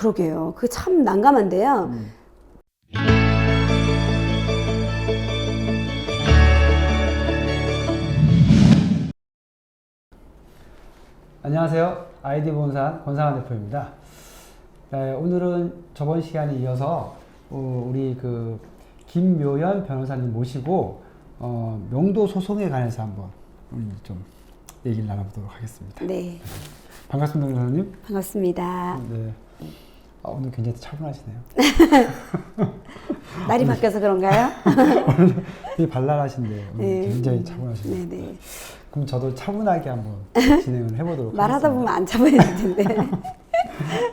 그러게요. 그게 참 난감한데요. 안녕하세요. 아이디 본산 권상환 대표입니다. 네, 오늘은 저번 시간에 이어서 우리 그 김묘연 변호사님 모시고 명도 소송에 관해서 한번 좀 얘기를 나눠보도록 하겠습니다. 네. 반갑습니다, 변호사님. 반갑습니다. 네. 오늘 굉장히 차분하시네요. 날이 바뀌어서 그런가요? 오늘 되게 발랄하신데 네. 굉장히 차분하시네요. 네네. 그럼 저도 차분하게 한번 진행을 해보도록 말하다 하겠습니다. 보면 안 차분해질 텐데.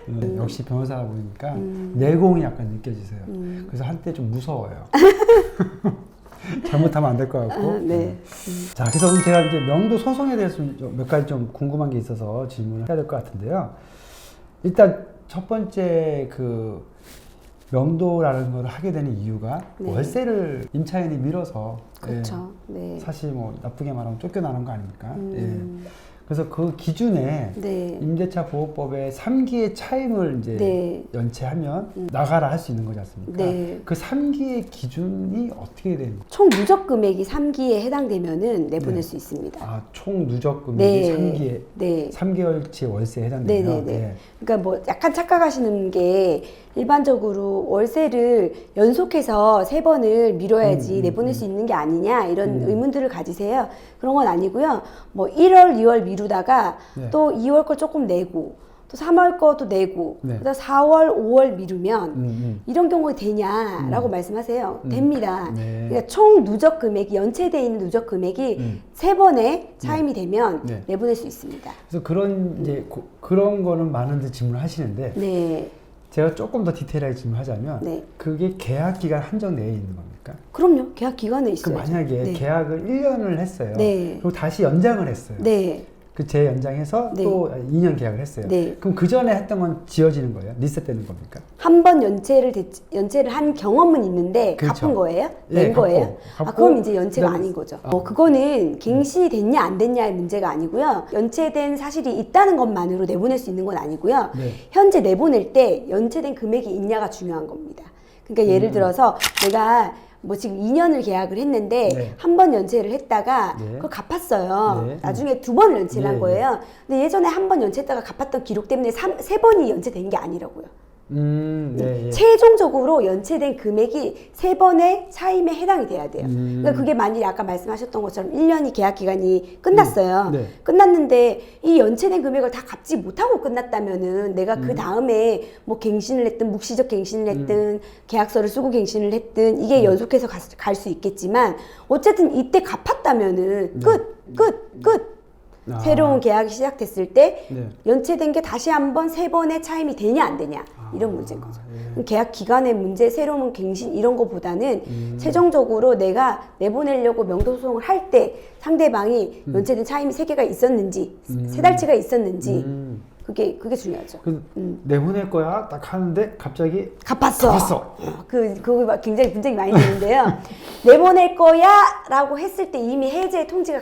네, 역시 변호사가 보니까 내공이 약간 느껴지세요. 그래서 한때 좀 무서워요. 잘못하면 안 될 것 같고. 네. 자, 그래서 오늘 제가 이제 명도 소송에 대해서 몇 가지 좀 궁금한 게 있어서 질문을 해야 될 것 같은데요. 일단 첫 번째 그 명도라는 걸 하게 되는 이유가 네. 월세를 임차인이 밀어서 그렇죠. 예, 네. 사실 뭐 나쁘게 말하면 쫓겨나는 거 아닙니까? 예. 그래서 그 기준에 네. 임대차 보호법의 3기의 차임을 이제 네. 연체하면 나가라 할 수 있는 거지 않습니까? 네. 그 3기의 기준이 어떻게 됩니까? 총 누적 금액이 3기에 해당되면은 내보낼 네. 수 있습니다. 아, 총 누적 금액이 네. 3기에 네. 3개월치 월세에 해당되면 네네네. 예. 그러니까 뭐 약간 착각하시는 게 일반적으로 월세를 연속해서 3번을 미뤄야지 내보낼 수 있는 게 아니냐 이런 의문들을 가지세요. 그런 건 아니고요. 뭐 1월, 2월 미루다가 네. 또 2월 걸 조금 내고 또 3월 것도 내고 네. 그다음 4월, 5월 미루면 이런 경우가 되냐라고 말씀하세요. 됩니다. 네. 그러니까 총 누적 금액이 연체되어 있는 누적 금액이 3번에 차임이 되면 네. 내보낼 수 있습니다. 그래서 그런 이제 그런 거는 많은데 질문을 하시는데 네. 제가 조금 더 디테일하게 질문하자면 네. 그게 계약 기간 한정 내에 있는 겁니까? 그럼요. 계약 기간에 그 있어요. 만약에 네. 계약을 1년을 했어요. 네. 그리고 다시 연장을 했어요. 네. 그 재연장해서 네. 또 2년 계약을 했어요. 네. 그럼 그 전에 했던 건 지워지는 거예요? 리셋되는 겁니까? 한 번 연체를 한 경험은 있는데 그렇죠. 갚은 거예요? 네, 낸 거예요? 갚고, 그럼 이제 연체가 그다음에- 아닌 거죠. 그거는 갱신됐냐 안 됐냐의 문제가 아니고요. 연체된 사실이 있다는 것만으로 내보낼 수 있는 건 아니고요. 네. 현재 내보낼 때 연체된 금액이 있냐가 중요한 겁니다. 그러니까 예를 들어서 내가 뭐 지금 2년을 계약을 했는데 네. 한 번 연체를 했다가 네. 그걸 갚았어요. 네. 나중에 2번 연체를 한 네, 거예요. 근데 예전에 한 번 연체했다가 갚았던 기록 때문에 3번이 연체된 게 아니라고요. 네. 예. 최종적으로 연체된 금액이 3번의 차임에 해당이 돼야 돼요. 그러니까 그게 만일에 아까 말씀하셨던 것처럼 1년이 계약 기간이 끝났어요. 네. 끝났는데 이 연체된 금액을 다 갚지 못하고 끝났다면은 내가 그 다음에 뭐 갱신을 했든 묵시적 갱신을 했든 계약서를 쓰고 갱신을 했든 이게 연속해서 갈 수 있겠지만 어쨌든 이때 갚았다면은 끝. 아. 새로운 계약이 시작됐을 때 네. 연체된 게 다시 한번 3번의 차임이 되냐 안 되냐 이런 문제인 거죠. 예. 계약 기간의 문제, 새로운 갱신 이런 거보다는 최종적으로 내가 내보내려고 명도 소송을 할 때 상대방이 연체된 차임이 3개가 있었는지 3달치가 있었는지 그게 중요하죠. 그 내보낼 거야 딱 하는데 갑자기 갚았어. 그거 막 굉장히 분쟁이 많이 되는데요. 내보낼 거야라고 했을 때 이미 해제 통지가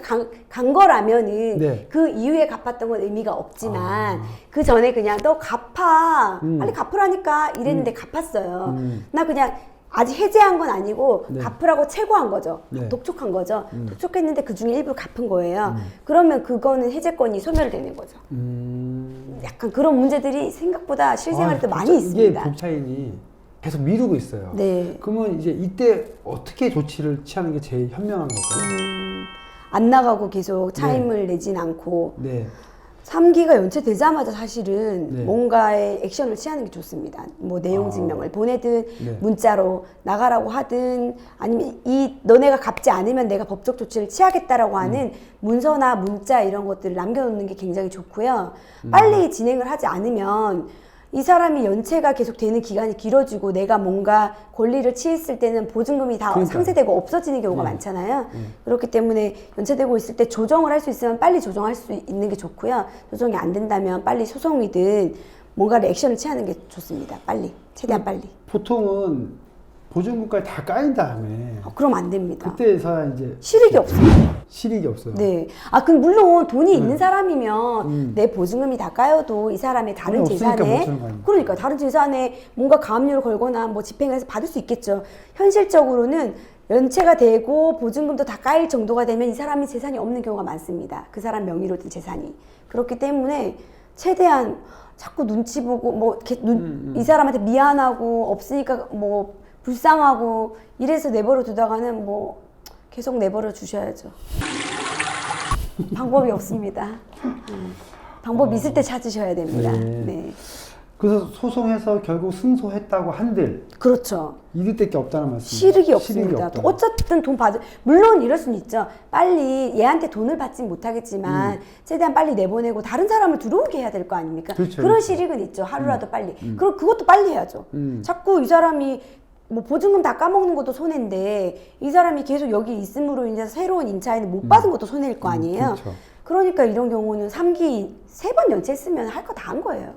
간 거라면은 네. 그 이후에 갚았던 건 의미가 없지만 그 전에 그냥 너 갚아 빨리 갚으라니까 이랬는데 갚았어요. 나 그냥 아직 해제한 건 아니고 네. 갚으라고 채고한 거죠. 네. 독촉한 거죠. 독촉했는데 그 중에 일부 갚은 거예요. 그러면 그거는 해제권이 소멸되는 거죠. 약간 그런 문제들이 생각보다 실생활에 또 많이 있습니다. 이게 법차인이 계속 미루고 있어요. 네. 그러면 이제 이때 어떻게 조치를 취하는 게 제일 현명한 걸까요? 안 나가고 계속 차임을 내진 않고 네. 3기가 연체되자마자 사실은 네. 뭔가의 액션을 취하는 게 좋습니다. 뭐 내용 증명을 보내든 네. 문자로 나가라고 하든 아니면 너네가 갚지 않으면 내가 법적 조치를 취하겠다라고 하는 문서나 문자 이런 것들을 남겨놓는 게 굉장히 좋고요. 빨리 진행을 하지 않으면 이 사람이 연체가 계속 되는 기간이 길어지고 내가 뭔가 권리를 취했을 때는 보증금이 다 그러니까요. 상쇄되고 없어지는 경우가 많잖아요. 그렇기 때문에 연체되고 있을 때 조정을 할 수 있으면 빨리 조정할 수 있는 게 좋고요. 조정이 안 된다면 빨리 소송이든 뭔가를 액션을 취하는 게 좋습니다. 빨리. 최대한 빨리. 보통은 보증금까지 다 까인 다음에 그럼 안 됩니다. 그때서야 이제 실익이 없습니다. 실익이 없어요. 네. 그럼 물론 돈이 있는 사람이면 내 보증금이 다 까여도 이 사람의 다른 돈이 없으니까 못 재산에, 주는 거 아닙니까? 그러니까 다른 재산에 뭔가 가압류를 걸거나 뭐 집행을 해서 받을 수 있겠죠. 현실적으로는 연체가 되고 보증금도 다 까일 정도가 되면 이 사람이 재산이 없는 경우가 많습니다. 그 사람 명의로 든 재산이. 그렇기 때문에 최대한 자꾸 눈치 보고 뭐 이렇게 이 사람한테 미안하고 없으니까 뭐 불쌍하고 이래서 내버려 두다가는 뭐 계속 내버려 주셔야죠. 방법이 없습니다. 방법이 있을 때 찾으셔야 됩니다. 네. 네. 그래서 소송해서 결국 승소했다고 한들 그렇죠. 이길 게 없다는 말씀이죠. 실익이 없습니다. 없다. 어쨌든 돈 받을, 물론 이럴 수는 있죠. 빨리 얘한테 돈을 받진 못하겠지만 최대한 빨리 내보내고 다른 사람을 들어오게 해야 될 거 아닙니까? 그렇죠, 그런 그렇죠. 실익은 있죠. 하루라도 빨리. 그럼 그것도 빨리 해야죠. 자꾸 이 사람이 뭐 보증금 다 까먹는 것도 손해인데 이 사람이 계속 여기 있음으로 인해서 새로운 임차인을 못 받은 것도 손해일 거 아니에요. 그렇죠. 그러니까 이런 경우는 3기 3번 연체했으면 할 거 다 한 거예요.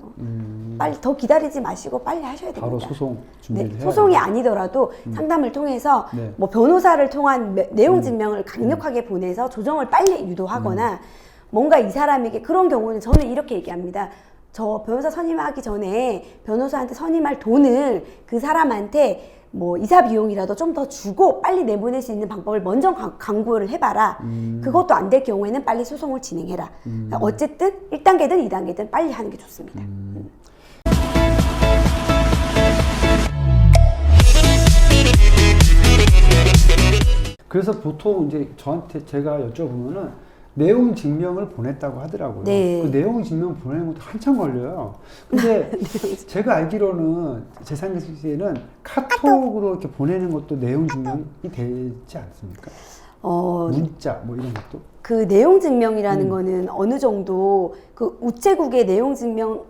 빨리 더 기다리지 마시고 빨리 하셔야 됩니다. 바로 소송 준비를 네, 해야 소송이 돼요. 아니더라도 상담을 통해서 네. 뭐 변호사를 통한 내용 증명을 강력하게 보내서 조정을 빨리 유도하거나 뭔가 이 사람에게 그런 경우는 저는 이렇게 얘기합니다. 저 변호사 선임하기 전에 변호사한테 선임할 돈을 그 사람한테 뭐 이사 비용이라도 좀 더 주고 빨리 내보낼 수 있는 방법을 먼저 강구를 해봐라. 그것도 안 될 경우에는 빨리 소송을 진행해라. 어쨌든 1단계든 2단계든 빨리 하는 게 좋습니다. 그래서 보통 이제 저한테 제가 여쭤보면은 내용 증명을 보냈다고 하더라고요. 네. 그 내용 증명 보내는 것도 한참 걸려요. 근데 제가 알기로는 제 상식에는 카톡으로 이렇게 보내는 것도 내용 증명이 되지 않습니까? 문자 뭐 이런 것도? 그 내용 증명이라는 거는 어느 정도 그 우체국의 내용 증명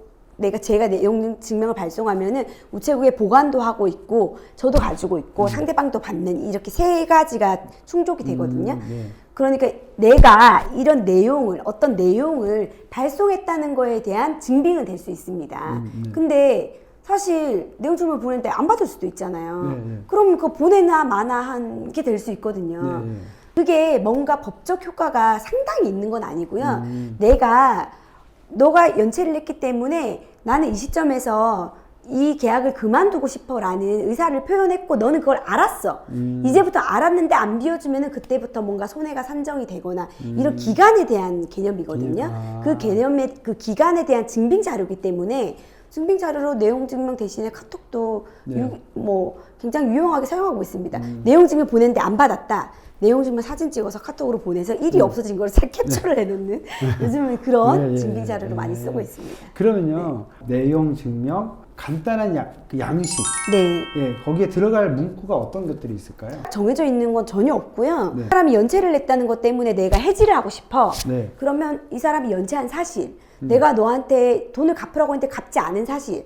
제가 내용 증명을 발송하면은 우체국에 보관도 하고 있고 저도 가지고 있고 상대방도 받는 이렇게 세 가지가 충족이 되거든요. 네. 그러니까 내가 이런 내용을 어떤 내용을 발송했다는 거에 대한 증빙은 될 수 있습니다. 근데 사실 내용 증명을 보냈는데 안 받을 수도 있잖아요. 네. 그럼 그거 보내나 마나 한 게 될 수 있거든요. 네. 그게 뭔가 법적 효과가 상당히 있는 건 아니고요. 너가 연체를 했기 때문에 나는 이 시점에서 이 계약을 그만두고 싶어라는 의사를 표현했고 너는 그걸 알았어. 이제부터 알았는데 안 비워주면은 그때부터 뭔가 손해가 산정이 되거나 이런 기간에 대한 개념이거든요. 그 개념의 그 기간에 대한 증빙 자료이기 때문에 증빙 자료로 내용 증명 대신에 카톡도 뭐 굉장히 유용하게 사용하고 있습니다. 내용 증명 보냈는데 안 받았다. 내용 증명 사진 찍어서 카톡으로 보내서 일이 없어진 걸 잘 캡처를 해놓는 요즘은 그런 증빙 자료를 많이 쓰고 있습니다. 그러면요 내용 증명 간단한 양식 네. 거기에 들어갈 문구가 어떤 것들이 있을까요? 정해져 있는 건 전혀 없고요. 네. 사람이 연체를 했다는 것 때문에 내가 해지를 하고 싶어. 네. 그러면 이 사람이 연체한 사실, 내가 너한테 돈을 갚으라고 했는데 갚지 않은 사실.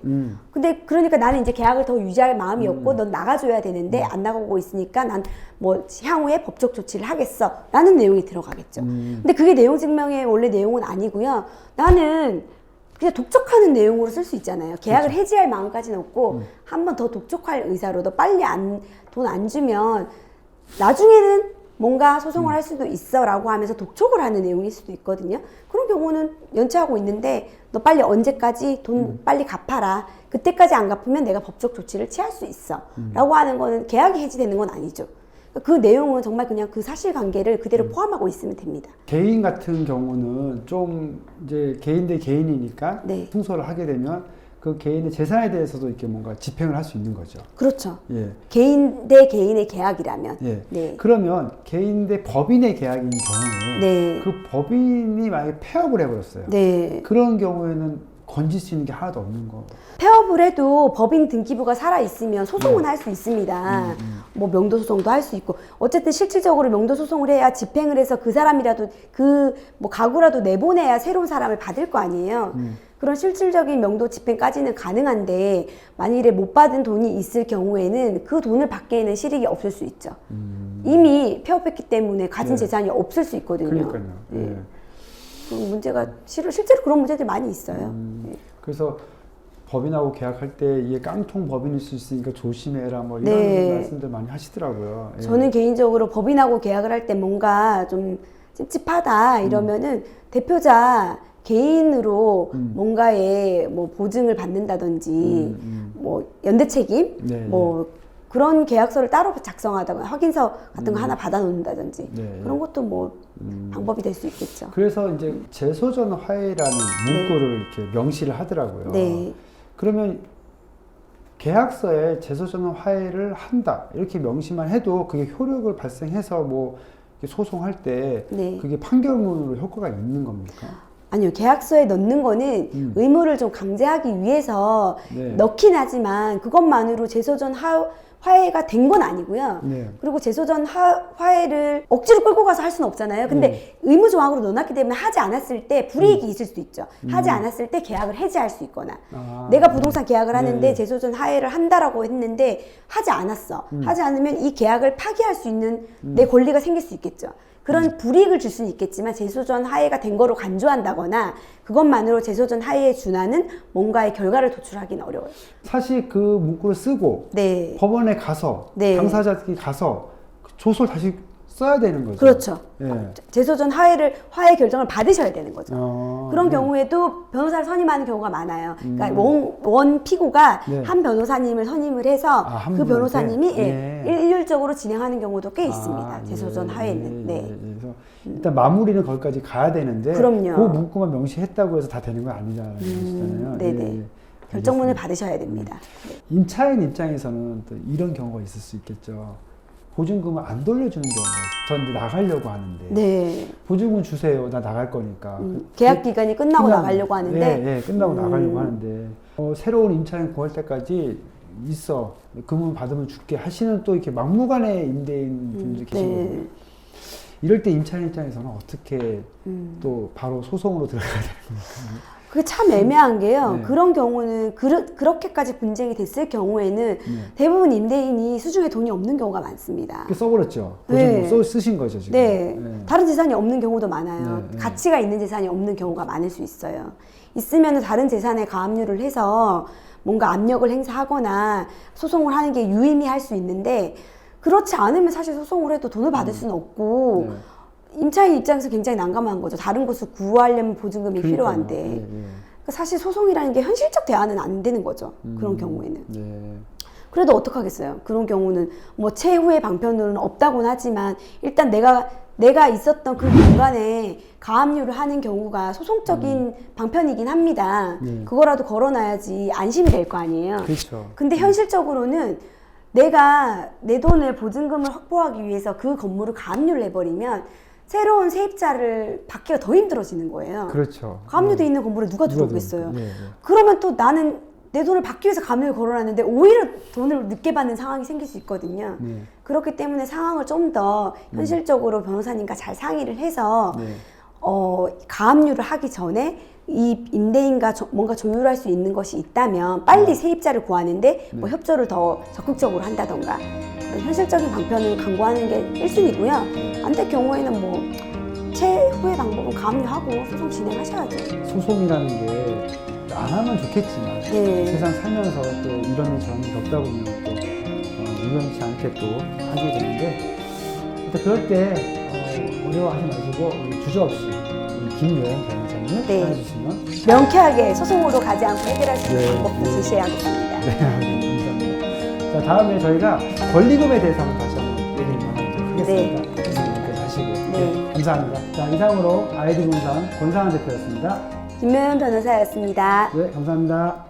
근데 그러니까 나는 이제 계약을 더 유지할 마음이 없고 넌 나가줘야 되는데 안 나가고 있으니까 난 뭐 향후에 법적 조치를 하겠어. 라는 내용이 들어가겠죠. 근데 그게 내용 증명의 원래 내용은 아니고요. 나는 그냥 독촉하는 내용으로 쓸 수 있잖아요. 계약을 그렇죠. 해지할 마음까지는 없고 한 번 더 독촉할 의사로도 빨리 돈 안 주면 나중에는 뭔가 소송을 할 수도 있어 라고 하면서 독촉을 하는 내용일 수도 있거든요. 그런 경우는 연체하고 있는데 너 빨리 언제까지 돈 빨리 갚아라. 그때까지 안 갚으면 내가 법적 조치를 취할 수 있어 라고 하는 거는 계약이 해지되는 건 아니죠. 그 내용은 정말 그냥 그 사실관계를 그대로 포함하고 있으면 됩니다. 개인 같은 경우는 좀 이제 개인 대 개인이니까 네. 승소를 하게 되면 그 개인의 재산에 대해서도 이렇게 뭔가 집행을 할 수 있는 거죠. 그렇죠. 예. 개인 대 개인의 계약이라면. 예. 네. 그러면 개인 대 법인의 계약인 경우에 네. 그 법인이 만약에 폐업을 해버렸어요. 네. 그런 경우에는 건질 수 있는 게 하나도 없는 거. 폐업을 해도 법인 등기부가 살아있으면 소송은 할 수 있습니다. 뭐 명도소송도 할 수 있고. 어쨌든 실질적으로 명도소송을 해야 집행을 해서 그 사람이라도 뭐 가구라도 내보내야 새로운 사람을 받을 거 아니에요. 그런 실질적인 명도 집행까지는 가능한데 만일에 못 받은 돈이 있을 경우에는 그 돈을 받기에는 실익이 없을 수 있죠. 이미 폐업했기 때문에 가진 재산이 없을 수 있거든요. 그러니까요. 그 문제가 실제로 그런 문제들이 많이 있어요. 그래서 법인하고 계약할 때 이게 깡통 법인일 수 있으니까 조심해라 뭐 이런 네. 말씀들 많이 하시더라고요. 예. 저는 개인적으로 법인하고 계약을 할 때 뭔가 좀 찝찝하다 이러면은 대표자 개인으로 뭔가의 뭐 보증을 받는다든지 뭐 연대 책임 네, 뭐 그런 계약서를 따로 작성하다가 확인서 같은 거 하나 받아 놓는다든지 네. 그런 것도 뭐 방법이 될 수 있겠죠. 그래서 이제 재소전 화해라는 문구를 이렇게 명시를 하더라고요. 네. 그러면 계약서에 재소전 화해를 한다 이렇게 명시만 해도 그게 효력을 발생해서 뭐 이렇게 소송할 때 네. 그게 판결문으로 효과가 있는 겁니까? 아니요, 계약서에 넣는 거는 의무를 좀 강제하기 위해서 네. 넣긴 하지만 그것만으로 재소전 화해가 된 건 아니고요. 네. 그리고 재소전 화해를 억지로 끌고 가서 할 수는 없잖아요. 근데 의무 조항으로 넣어놨기 때문에 하지 않았을 때 불이익이 있을 수도 있죠. 하지 않았을 때 계약을 해지할 수 있거나 아, 내가 부동산 계약을 하는데 네. 재소전 화해를 한다라고 했는데 하지 않았어. 하지 않으면 이 계약을 파기할 수 있는 내 권리가 생길 수 있겠죠. 그런 불이익을 줄 수는 있겠지만 재소전 화해가 된 거로 간주한다거나 그것만으로 재소전 화해에 준하는 뭔가의 결과를 도출하기는 어려워요. 사실 그 문구를 쓰고 네. 법원에 가서 네. 당사자들이 가서 그 조서를 다시 써야 되는 거죠. 그렇죠. 예. 재소전 화해 결정을 받으셔야 되는 거죠. 그런 네. 경우에도 변호사를 선임하는 경우가 많아요. 그러니까 원 피고가 네. 한 변호사님을 선임을 해서 한 그 분한테? 변호사님이 네. 일률적으로 진행하는 경우도 꽤 있습니다. 아, 재소전 예, 화해는. 네. 그래서 일단 마무리는 거기까지 가야 되는데 그럼요. 그 문구만 명시했다고 해서 다 되는 건 아니잖아요. 네네. 예, 예. 결정문을 알겠습니다. 받으셔야 됩니다. 임차인 입장에서는 또 이런 경우가 있을 수 있겠죠. 보증금을 안 돌려주는 경우가 있어요. 전 이제 나가려고 하는데 네. 보증금 주세요. 나 나갈 거니까. 계약 기간이 끝나고 나가려고 하는데 예, 끝나고 나가려고 하는데 새로운 임차인 구할 때까지 있어. 금은 받으면 줄게 하시는 또 이렇게 막무가내 임대인 분들이 계시거든요. 네. 이럴 때 임차인 입장에서는 어떻게 또 바로 소송으로 들어가야 되는 겁니까? 그게 참 애매한 게요. 네. 그런 경우는 그렇게까지 분쟁이 됐을 경우에는 대부분 임대인이 수중에 돈이 없는 경우가 많습니다. 그 써버렸죠. 네. 보증금 쓰신 거죠 지금. 네. 다른 재산이 없는 경우도 많아요. 네, 네. 가치가 있는 재산이 없는 경우가 많을 수 있어요. 있으면 다른 재산에 가압류를 해서 뭔가 압력을 행사하거나 소송을 하는 게 유의미할 수 있는데 그렇지 않으면 사실 소송을 해도 돈을 받을 수는 없고 네. 임차인 입장에서 굉장히 난감한 거죠. 다른 곳을 구하려면 보증금이 그러니까요. 필요한데 예, 예. 그러니까 사실 소송이라는 게 현실적 대안은 안 되는 거죠. 그런 경우에는. 네. 그래도 어떡하겠어요. 그런 경우는 뭐 채후의 방편으로는 없다고는 하지만 일단 내가 있었던 그 공간에 가압류를 하는 경우가 소송적인 방편이긴 합니다. 네. 그거라도 걸어놔야지 안심이 될 거 아니에요. 그렇죠. 근데 현실적으로는 내가 내 돈을 보증금을 확보하기 위해서 그 건물을 가압류를 해버리면 새로운 세입자를 받기가 더 힘들어지는 거예요. 그렇죠. 가압류돼 있는 건물에 누가 누가 들어오겠어요. 들어오겠어요? 네, 네. 그러면 또 나는 내 돈을 받기 위해서 가압류를 걸어놨는데 오히려 돈을 늦게 받는 상황이 생길 수 있거든요. 네. 그렇기 때문에 상황을 좀 더 현실적으로 변호사님과 잘 상의를 해서 네. 가압류를 하기 전에 이 임대인과 뭔가 조율할 수 있는 것이 있다면 빨리 세입자를 구하는데 뭐 협조를 더 적극적으로 한다던가 그런 현실적인 방편을 강구하는 게 1순위고요. 안 될 경우에는 뭐 최후의 방법은 가압류하고 소송 진행하셔야죠. 소송이라는 게 안 하면 좋겠지만 네. 세상 살면서 또 이런 일 저런 일 겪다 보면 또 우연치 않게 또 하게 되는데 일단 그럴 때 어려워하지 마시고 우리 주저없이 우리 김요연 변호사님을 네. 찾아주시면 명쾌하게 소송으로 가지 않고 해결할 수 있는 네. 방법도 제시하겠습니다. 네, 감사합니다. 자, 다음에 저희가 권리금에 대해서 한번 다시 한번 얘기를 나눠보도록 하겠습니다. 여기까지 하시고 네. 감사합니다. 자, 이상으로 아이디 공상 권상환 대표였습니다. 김묘연 변호사였습니다. 네, 감사합니다.